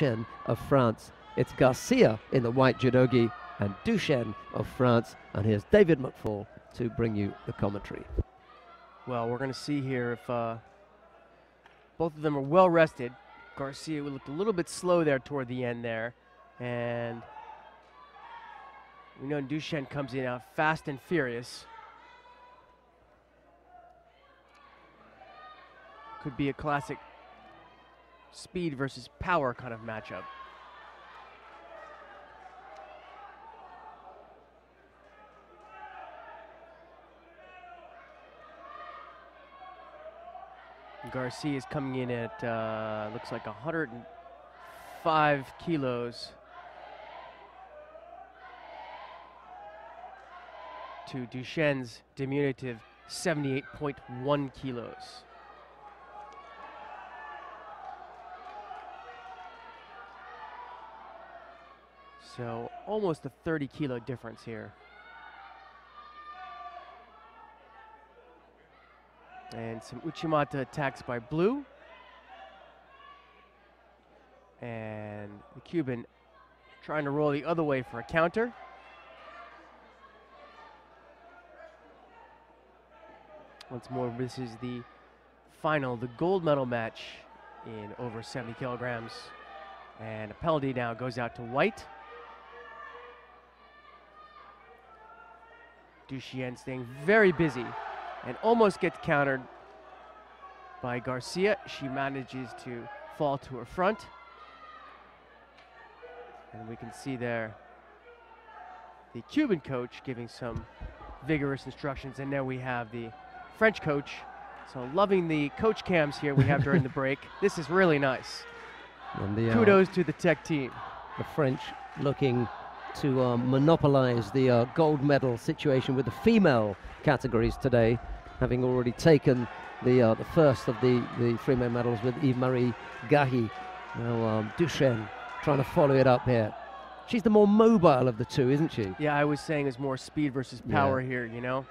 Duchene of France. It's Garcia in the white judogi and Duchene of France. And here's David McFall to bring you the commentary. Well, we're going to see here if both of them are well rested. Garcia looked a little bit slow there toward the end there. And we know Duchene comes in out fast and furious. Could be a classic speed versus power kind of matchup. Garcia is coming in at, looks like 105 kilos to Duchene's diminutive 78.1 kilos. So almost a 30 kilo difference here. And some Uchimata attacks by Blue. And the Cuban trying to roll the other way for a counter. Once more, this is the final, the gold medal match in over 70 kilograms. And a penalty now goes out to White. Duchene staying very busy and almost gets countered by Garcia. She manages to fall to her front. And we can see there the Cuban coach giving some vigorous instructions. And now we have the French coach. So loving the coach cams here we have during the break. This is really nice. And the, kudos to the tech team. The French looking to monopolize the gold medal situation with the female categories today, having already taken the first of the female medals with Yves-Marie Gahi. Now Duchene trying to follow it up here. She's the more mobile of the two, isn't she? Yeah, I was saying it's more speed versus power here, you know.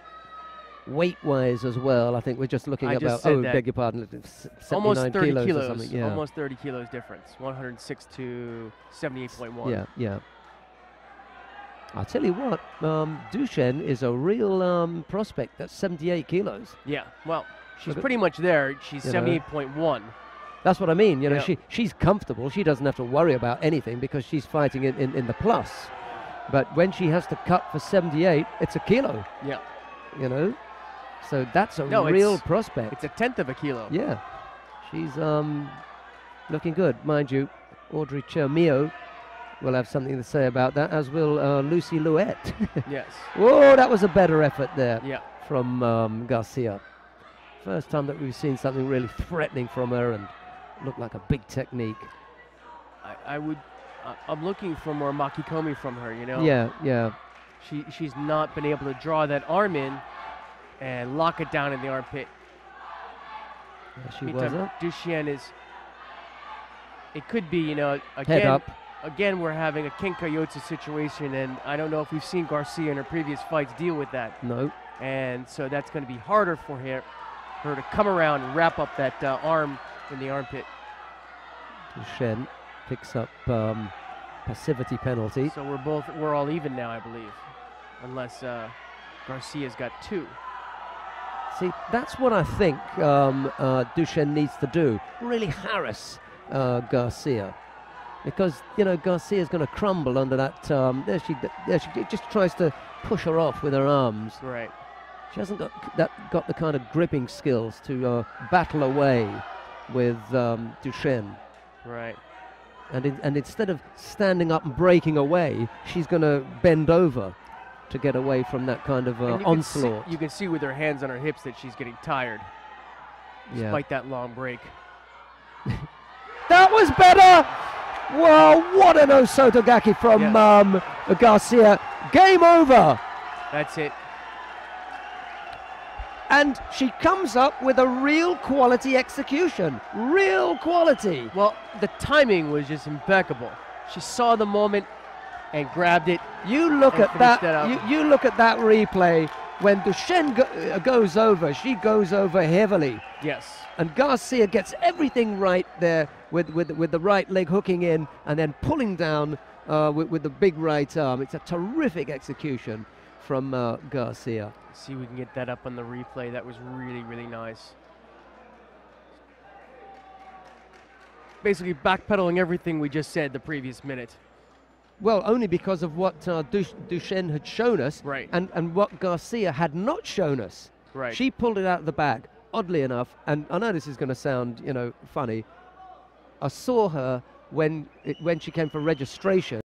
Weight-wise as well, I think we're just looking at about, beg your pardon, almost 30 kilos kilos or something. Yeah. Almost 30 kilos difference, 106 to 78.1. Yeah, yeah. I'll tell you what, Duchene is a real prospect. That's 78 kilos. Yeah, well, she's pretty much there. She's 78.1. That's what I mean. You know, she's comfortable. She doesn't have to worry about anything because she's fighting in the plus. But when she has to cut for 78, it's a kilo. Yeah. You know, so that's a real prospect. It's a tenth of a kilo. Yeah. She's looking good. Mind you, Audrey Chermio will have something to say about that, as will Lucy Louette. Yes. Whoa, that was a better effort there from Garcia. First time that we've seen something really threatening from her and looked like a big technique. I'm looking for more makikomi from her, you know? Yeah, yeah. She's not been able to draw that arm in and lock it down in the armpit. Yeah, she wasn't. Duchene is, it could be, you know, head up. Again, we're having a Kinkayotsu situation, and I don't know if we've seen Garcia in her previous fights deal with that. No. And so that's going to be harder for her to come around and wrap up that arm in the armpit. Duchene picks up passivity penalty. So we're all even now, I believe, unless Garcia's got 2. See, that's what I think Duchene needs to do. Really harass Garcia. Because, you know, Garcia's going to crumble under that. There she just tries to push her off with her arms. Right. She hasn't got the kind of gripping skills to battle away with Duchene. Right. And instead of standing up and breaking away, she's going to bend over to get away from that kind of onslaught. You can see with her hands on her hips that she's getting tired, despite that long break. That was better! Wow, what an Osotogaki from Garcia. Game over. That's it. And she comes up with a real quality execution. Real quality. Well, the timing was just impeccable. She saw the moment and grabbed it. You look at that. You look at that replay. when Duchene goes over, she goes over heavily. Yes. And Garcia gets everything right there with the right leg hooking in and then pulling down with the big right arm. It's a terrific execution from Garcia. See if we can get that up on the replay. That was really, really nice. Basically backpedaling everything we just said the previous minute. Well, only because of what Duchene had shown us, right, and what Garcia had not shown us. Right. She pulled it out of the bag, oddly enough, and I know this is going to sound, funny. I saw her when she came for registration.